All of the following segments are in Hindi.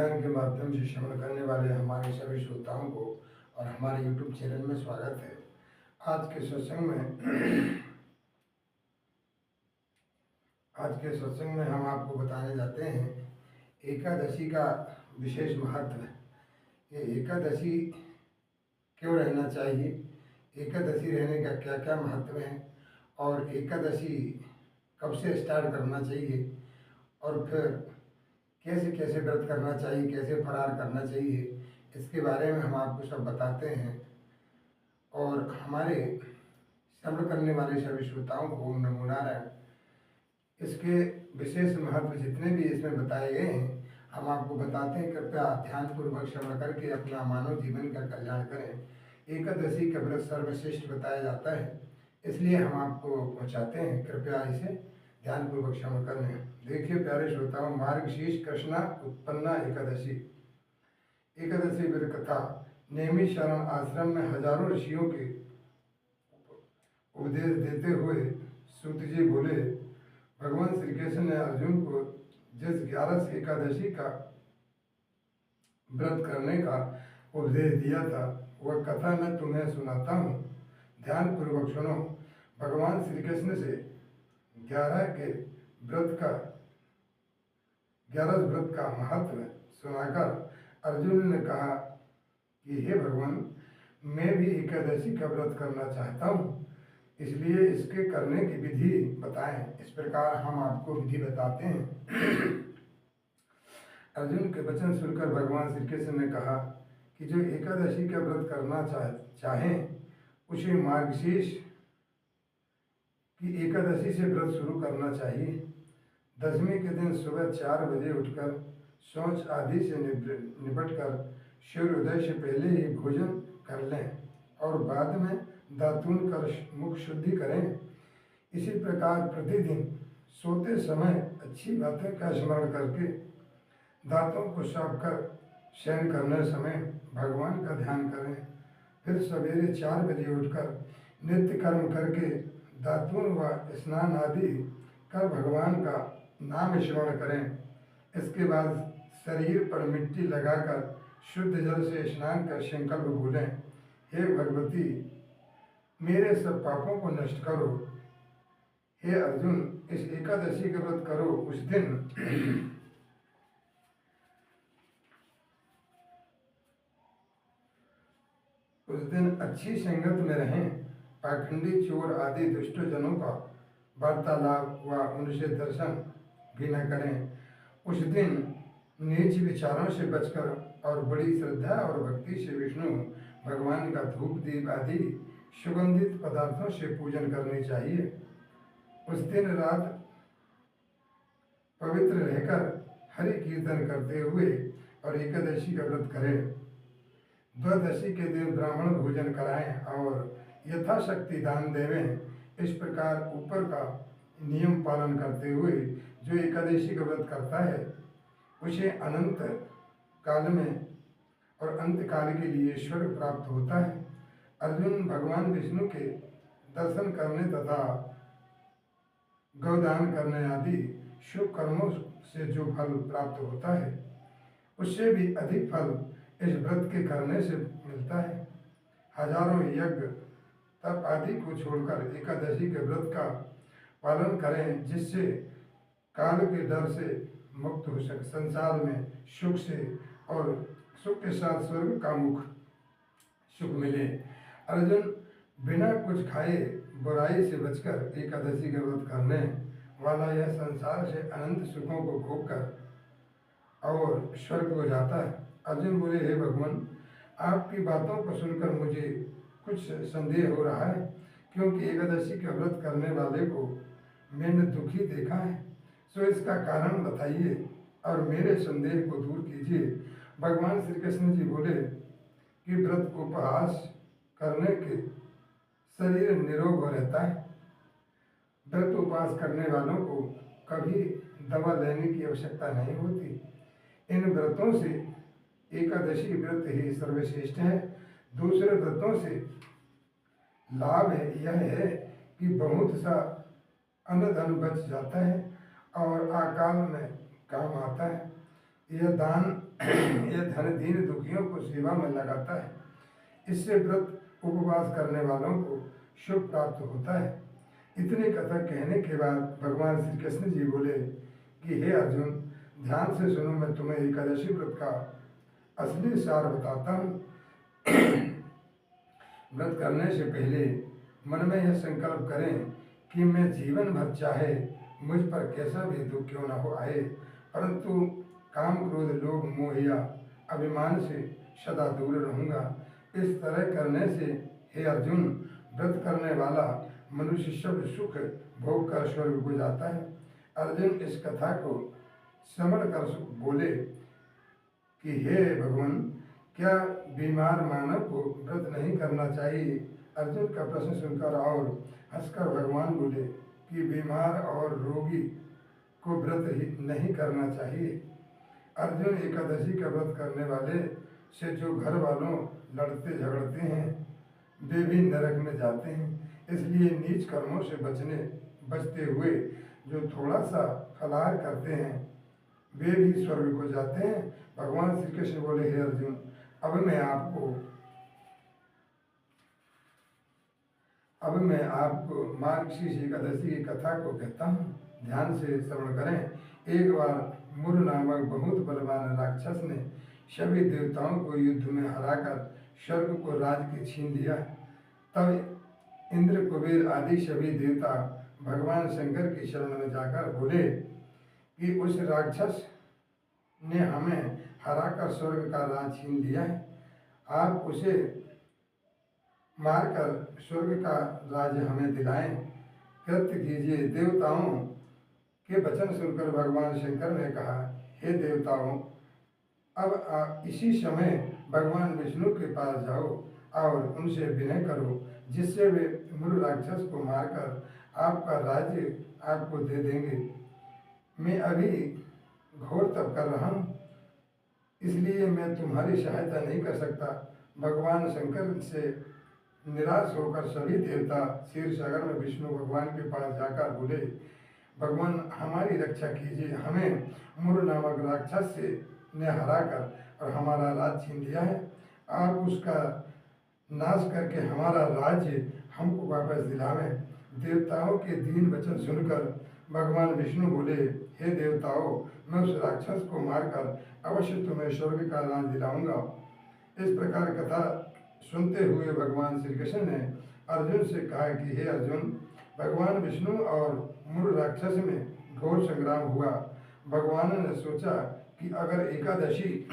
ज्ञान के माध्यम से श्रवण करने वाले हमारे सभी श्रोताओं को और हमारे YouTube चैनल में स्वागत है। आज के सत्संग में हम आपको बताने जाते हैं एकादशी का विशेष महत्व। ये एकादशी क्यों रहना चाहिए, एकादशी रहने का क्या क्या महत्व है और एकादशी कब से स्टार्ट करना चाहिए और फिर कैसे कैसे व्रत करना चाहिए, कैसे फरार करना चाहिए, इसके बारे में हम आपको सब बताते हैं। और हमारे श्रवण करने वाले सभी श्रोताओं को ओम नमो नारायण। इसके विशेष महत्व जितने भी इसमें बताए गए हैं हम आपको बताते हैं। कृपया ध्यानपूर्वक श्रवण करके अपना मानव जीवन का कल्याण करें। एकादशी का व्रत सर्वश्रेष्ठ बताया जाता है, इसलिए हम आपको पहुँचाते हैं। कृपया इसे ध्यानपूर्वक श्रवण करें। देखिए प्यारे श्रोताओं, मार्गशीर्ष कृष्णा उत्पन्ना एकादशी। एकादशी व्रत कथा। नेमी शरण आश्रम में हजारों ऋषियों के उपदेश देते हुए सूत जी बोले, भगवान श्री कृष्ण ने अर्जुन को जिस 11 एकादशी का व्रत करने का उपदेश दिया था वह कथा मैं तुम्हें सुनाता हूँ, ध्यान पूर्वक सुनो। भगवान श्री कृष्ण से 11 व्रत का महत्व सुनाकर अर्जुन ने कहा कि हे भगवान, मैं भी एकादशी का व्रत करना चाहता हूँ, इसलिए इसके करने की विधि बताएं। इस प्रकार हम आपको विधि बताते हैं। अर्जुन के वचन सुनकर भगवान श्री कृष्ण ने कहा कि जो एकादशी का व्रत करना चाहें उसे मार्गशीर्ष की एकादशी से व्रत शुरू करना चाहिए। दशमी के दिन सुबह 4 बजे उठकर शौच आदि से निपट कर सूर्योदय से पहले ही भोजन कर लें और बाद में दातून कर मुख शुद्धि करें। इसी प्रकार प्रतिदिन सोते समय अच्छी बातें का स्मरण करके दांतों को साफ कर शयन करने समय भगवान का ध्यान करें। फिर सवेरे 4 बजे उठकर नित्य कर्म करके दातून व स्नान आदि कर भगवान का नाम स्मरण करें। इसके बाद शरीर पर मिट्टी लगाकर शुद्ध जल से स्नान कर संकल्प बोलें, हे भगवती, मेरे सब पापों को नष्ट करो। हे अर्जुन, इस एकादशी का व्रत करो। उस दिन अच्छी संगत में रहें, पाखंडी, चोर आदि दुष्ट जनों का वार्तालाप व उनसे दर्शन भी न करें। उस दिन नीच विचारों से बचकर और बड़ी श्रद्धा और भक्ति से विष्णु भगवान का धूप दीप आदि सुगंधित पदार्थों से पूजन करनी चाहिए। उस दिन रात पवित्र रहकर हरि कीर्तन करते हुए और एकादशी का व्रत करें। द्वादशी के दिन ब्राह्मण भोजन कराएं और यथाशक्ति दान देवें। इस प्रकार ऊपर का नियम पालन करते हुए जो एकादशी का व्रत करता है उसे अनंत काल में और अंत काल के लिए स्वर्ग प्राप्त होता है। अर्जुन, भगवान विष्णु के दर्शन करने तथा गौदान करने आदि शुभ कर्मों से जो फल प्राप्त होता है उससे भी अधिक फल इस व्रत के करने से मिलता है। हजारों यज्ञ तप आदि को छोड़कर एकादशी के व्रत का पालन करें, जिससे काल के डर से मुक्त हो सके, संसार में सुख से और सुख के साथ स्वर्ग का मुख सुख मिले। अर्जुन, बिना कुछ खाए बुराई से बचकर एकादशी का व्रत करने वाला यह संसार से अनंत सुखों को भोग कर और स्वर्ग हो जाता है। अर्जुन बोले, हे भगवान, आपकी बातों को सुनकर मुझे कुछ संदेह हो रहा है, क्योंकि एकादशी का व्रत करने वाले को मैंने दुखी देखा है। सो इसका कारण बताइए और मेरे संदेह को दूर कीजिए। भगवान श्री कृष्ण जी बोले कि व्रत उपवास करने के शरीर निरोग हो रहता है। व्रत उपवास करने वालों को कभी दवा लेने की आवश्यकता नहीं होती। इन व्रतों से एकादशी व्रत ही सर्वश्रेष्ठ है। दूसरे व्रतों से लाभ यह है कि बहुत सा अन्नधन बच जाता है और अकाल में काम आता है। यह दान यह धन दीन दुखियों को सेवा में लगाता है। इससे व्रत उपवास करने वालों को शुभ प्राप्त होता है। इतनी कथा कहने के बाद भगवान श्री कृष्ण जी बोले कि हे अर्जुन, ध्यान से सुनो, मैं तुम्हें एकादशी व्रत का असली सार बताता हूँ। व्रत करने से पहले मन में यह संकल्प करें कि मैं जीवन भर चाहे मुझ पर कैसा भी दुख क्यों न हो आए, परंतु काम क्रोध लोभ मोह या अभिमान से सदा दूर रहूँगा। इस तरह करने से हे अर्जुन, व्रत करने वाला मनुष्य सब सुख भोग कर स्वर्ग को जाता है। अर्जुन इस कथा को श्रवण कर बोले कि हे भगवान, क्या बीमार मानव को व्रत नहीं करना चाहिए? अर्जुन का प्रश्न सुनकर और हंसकर भगवान बोले कि बीमार और रोगी को व्रत ही नहीं करना चाहिए। अर्जुन, एकादशी का व्रत करने वाले से जो घर वालों लड़ते झगड़ते हैं वे भी नरक में जाते हैं। इसलिए नीच कर्मों से बचते हुए जो थोड़ा सा फलाहार करते हैं वे भी स्वर्ग को जाते हैं। भगवान श्री कृष्ण बोले, हे अर्जुन, अब मैं आपको मार्गशीर्ष एकादशी की कथा को कहता हूँ, ध्यान से श्रवण करें। एक बार मुर नामक बहुत बलवान राक्षस ने सभी देवताओं को युद्ध में हराकर स्वर्ग को राज के छीन लिया। तब इंद्र, कुबेर आदि सभी देवता भगवान शंकर की शरण में जाकर बोले कि उस राक्षस ने हमें हराकर स्वर्ग का राज छीन लिया है, आप उसे मारकर स्वर्ग का राज हमें दिलाएं, कृत्य कीजिए। देवताओं के वचन सुनकर भगवान शंकर ने कहा, हे देवताओं, अब इसी समय भगवान विष्णु के पास जाओ और उनसे विनय करो, जिससे वे मूल राक्षस को मारकर आपका राज्य आपको दे देंगे। मैं अभी घोर तप कर रहा हूँ, इसलिए मैं तुम्हारी सहायता नहीं कर सकता। भगवान शंकर से निराश होकर सभी देवता क्षीर सागर में विष्णु भगवान के पास जाकर बोले, भगवान, हमारी रक्षा कीजिए, हमें मूर नामक राक्षस से ने हराकर और हमारा राज छीन लिया है। आप उसका नाश करके हमारा राज्य हमको वापस दिलावें। देवताओं के दीन वचन सुनकर भगवान विष्णु बोले, हे देवताओं, मैं उस राक्षस को मारकर अवश्य तुम्हें स्वर्ग का राज दिलाऊंगा। इस प्रकार कथा सुनते हुए भगवान श्री कृष्ण ने अर्जुन से कहा कि हे अर्जुन, भगवान विष्णु और मूल राक्षस में घोर संग्राम हुआ। भगवान ने सोचा कि अगर एकादशी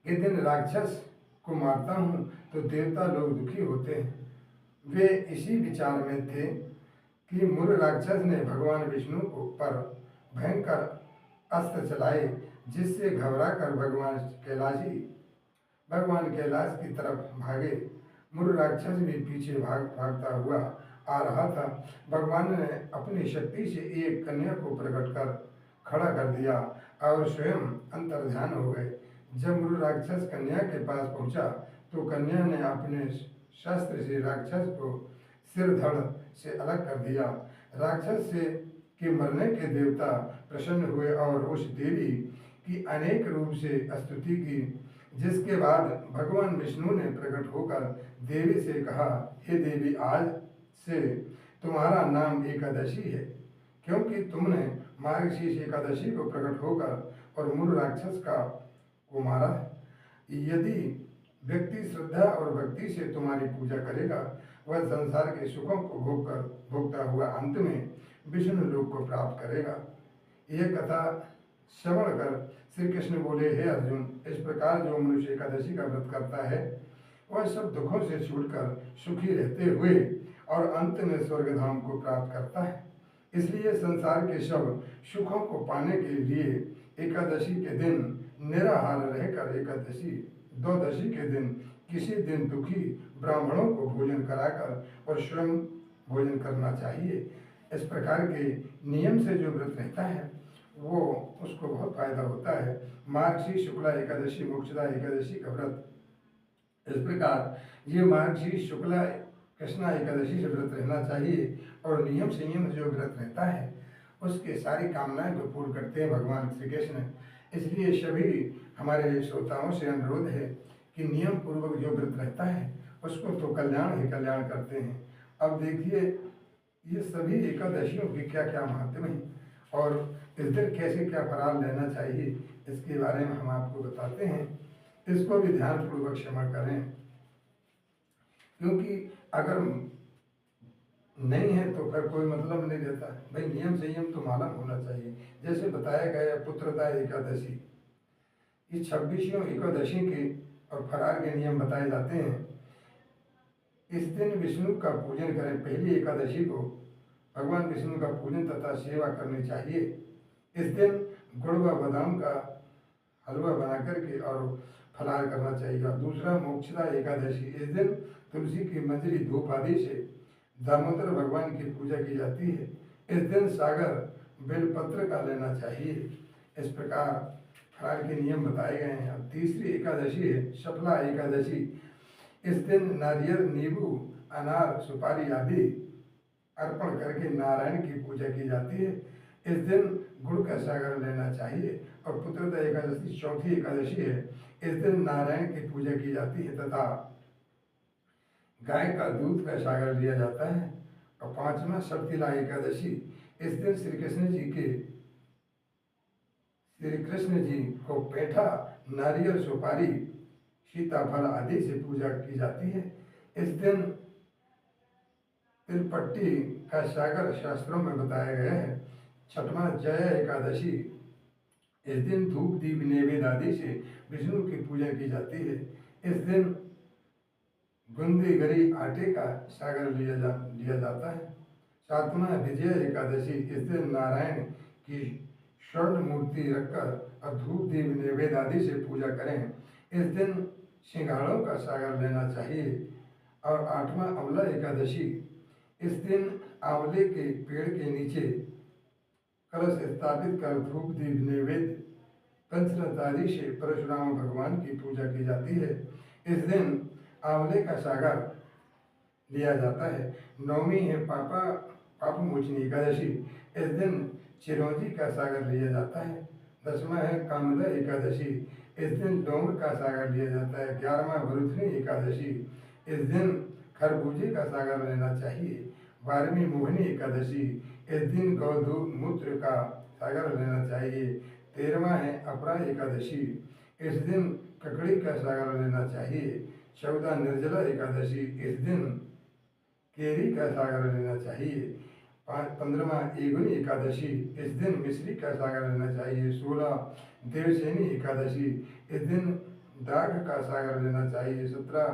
के दिन राक्षस को मारता हूँ तो देवता लोग दुखी होते हैं। वे इसी विचार में थे कि मूल राक्षस ने भगवान विष्णु को पर भयंकर अस्त्र चलाए, जिससे घबराकर भगवान कैलाश की तरफ भागे। मूल राक्षस भी पीछे भागता हुआ आ रहा था। भगवान ने अपनी शक्ति से एक कन्या को प्रकट कर खड़ा कर दिया और स्वयं अंतर्ध्यान हो गए। जब मूल राक्षस कन्या के पास पहुंचा तो कन्या ने अपने शस्त्र से राक्षस को सिर धड़ से अलग कर दिया। राक्षस से के मरने के देवता प्रसन्न हुए और उस देवी की अनेक रूप से स्तुति की, जिसके बाद भगवान विष्णु ने प्रकट होकर देवी से कहा, हे देवी, आज से तुम्हारा नाम एकादशी है, क्योंकि तुमने मार्गशीर्ष एकादशी को प्रकट होकर और मूल राक्षस को मारा। यदि व्यक्ति श्रद्धा और भक्ति से तुम्हारी पूजा करेगा, वह संसार के सुखों को भोगता हुआ अंत में विष्णु लोक को प्राप्त करेगा। यह कथा श्रवण कर श्री कृष्ण बोले, हे अर्जुन, इस प्रकार जो मनुष्य एकादशी का व्रत करता है वह सब दुखों से छूटकर सुखी रहते हुए और अंत में स्वर्गधाम को प्राप्त करता है। इसलिए संसार के सब सुखों को पाने के लिए एकादशी के दिन निराहार रहकर द्वादशी के दिन किसी दिन दुखी ब्राह्मणों को भोजन कराकर और स्वयं भोजन करना चाहिए। इस प्रकार के नियम से जो व्रत रहता है वो उसको बहुत फायदा होता है। मार्गशीर्ष शुक्ला एकादशी, मोक्षदा एकादशी का व्रत, इस प्रकार ये मार्गशीर्ष शुक्ला कृष्णा एकादशी से व्रत रहना चाहिए और नियम संयम जो व्रत रहता है उसके सारी कामनाएं को पूर्ण करते हैं भगवान श्री कृष्ण। इसलिए सभी हमारे श्रोताओं से अनुरोध है कि नियम पूर्वक जो व्रत रहता है उसको तो कल्याण ही कल्याण करते हैं। अब देखिए ये सभी एकादशियों की क्या क्या महत्व है और इस दिन कैसे क्या फराल लेना चाहिए, इसके बारे में हम आपको बताते हैं। इसको भी ध्यानपूर्वक श्रवण करें, क्योंकि अगर नहीं है तो फिर कोई मतलब नहीं रहता। भाई नियम संयम तो मालूम होना चाहिए। जैसे बताया गया पुत्रदा एकादशी, ये 26वीं एकादशी के और फरार के नियम बताए जाते हैं। इस दिन विष्णु का पूजन करें। पहली एकादशी को भगवान विष्णु का पूजन तथा सेवा करनी चाहिए। इस दिन गुड़ व बादाम का हलवा बना करके और फलार करना चाहिए। दूसरा मोक्षदा एकादशी, इस दिन तुलसी की मंजरी धूप आदि से दामोदर भगवान की पूजा की जाती है। इस दिन सागर बेलपत्र का लेना चाहिए। इस प्रकार फलार के नियम बताए गए हैं। अब तीसरी एकादशी है सफला एकादशी। इस दिन नारियल नींबू अनार सुपारी आदि अर्पण करके नारायण की पूजा की जाती है। इस दिन गुड़ का सागर लेना चाहिए। और पुत्रदा एकादशी चौथी एकादशी है। इस दिन नारायण की पूजा की जाती है तथा गाय का दूध का सागर लिया जाता है। और पांचवा सप्तिला एकादशी, इस दिन श्री कृष्ण जी को पेठा नारियल सुपारी सीताफल आदि से पूजा की जाती है। इस दिन तिलपट्टी का सागर शास्त्रों में बताया गया है। छठवां जया एकादशी, इस दिन धूप दीप नैवेद्य आदि से विष्णु की पूजा की जाती है। इस दिन गुंदी गरी आटे का सागर लिया जाता है। सातवां विजय एकादशी, इस दिन नारायण की स्वर्ण मूर्ति रखकर और धूप दीप नैवेद्य आदि से पूजा करें। इस दिन सिंघाड़ों का सागर लेना चाहिए। और आठवां अमला एकादशी, इस दिन आंवले के पेड़ के नीचे कलश स्थापित कर धूप दीप नैवेद्य पंचरत्न आदि से परशुराम भगवान की पूजा की जाती है। इस दिन आंवले का सागर लिया जाता है। नौवीं है पाप मोचनी एकादशी, इस दिन चिरौंजी का सागर लिया जाता है। 10वां है कामदा एकादशी, इस दिन लौंग का सागर लिया जाता है। 11वां वरुथनी एकादशी, इस दिन खरबूजे का सागर लेना चाहिए। 12वीं मोहिनी एकादशी, इस दिन गौमूत्र का सागर लेना चाहिए। 13वां है अपरा एकादशी, इस दिन ककड़ी का सागर लेना चाहिए। 14 निर्जला एकादशी, इस दिन केरी का सागर लेना चाहिए। 15वां एगुनी एकादशी, इस दिन मिश्री का सागर लेना चाहिए। 16 देवसेनी एकादशी, इस दिन दाग का सागर लेना चाहिए। 17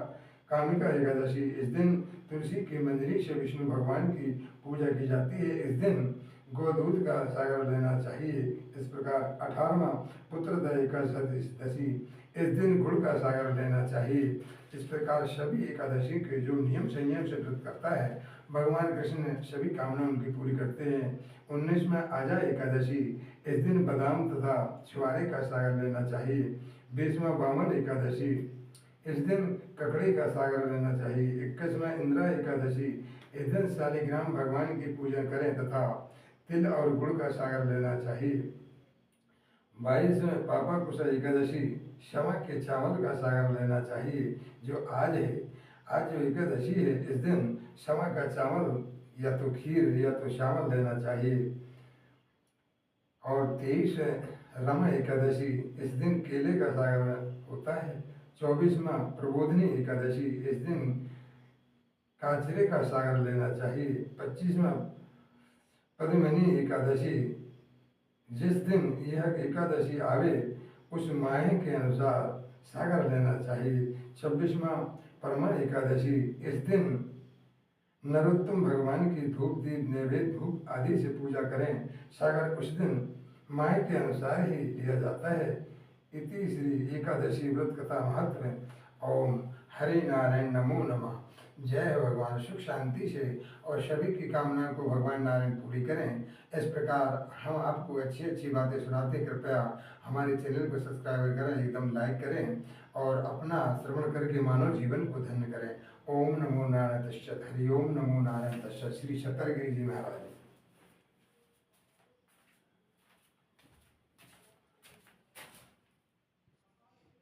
कामिका एकादशी, इस दिन तुलसी की मंजरी से विष्णु भगवान की पूजा की जाती है। इस दिन गोदूध का सागर लेना चाहिए। इस प्रकार 18वां पुत्रदा एकादशी, इस दिन गुड़ का सागर लेना चाहिए। इस प्रकार सभी एकादशी के जो नियम संयम से व्रत करता है भगवान कृष्ण सभी कामना उनकी पूरी करते हैं। 19वां आजा एकादशी, इस दिन बादाम तथा छुआरे का सागर लेना चाहिए। 20वां वामन एकादशी, इस दिन ककड़ी का सागर लेना चाहिए। 21वां इंदिरा एकादशी, इस दिन शालिग्राम भगवान की पूजा करें तथा तिल और गुड़ का सागर लेना चाहिए। 22वें पापा कुशा एकादशी, क्षमा के चावल का सागर लेना चाहिए। जो आज है, आज जो एकादशी है, इस दिन क्षमा का चावल या तो खीर या तो चावल लेना चाहिए। और 23 रमा एकादशी, इस दिन केले का सागर होता है। 24वां प्रबोधनी एकादशी, इस दिन काचरे का सागर लेना चाहिए। 25वां पद्मिनी एकादशी, जिस दिन यह एकादशी आवे उस माह के अनुसार सागर लेना चाहिए। 26वां परमा एकादशी, इस दिन नरोत्तम भगवान की धूप दीप नैवेद्य धूप आदि से पूजा करें। सागर उस दिन माह के अनुसार ही लिया जाता है। इति श्री एकादशी व्रत कथा महत्व। ओम हरि नारायण नमो नमः। जय भगवान सुख शांति से और सभी की कामनाओं को भगवान नारायण पूरी करें। इस प्रकार हम आपको अच्छी अच्छी बातें सुनाते, कृपया हमारे चैनल को सब्सक्राइब करें, एकदम लाइक करें और अपना श्रवण करके मानव जीवन को धन्य करें। ओम नमो नारायण तस्सत्। हरि ओम नमो नारायण तस्सत्। श्री शतरगिरी जी महाराज।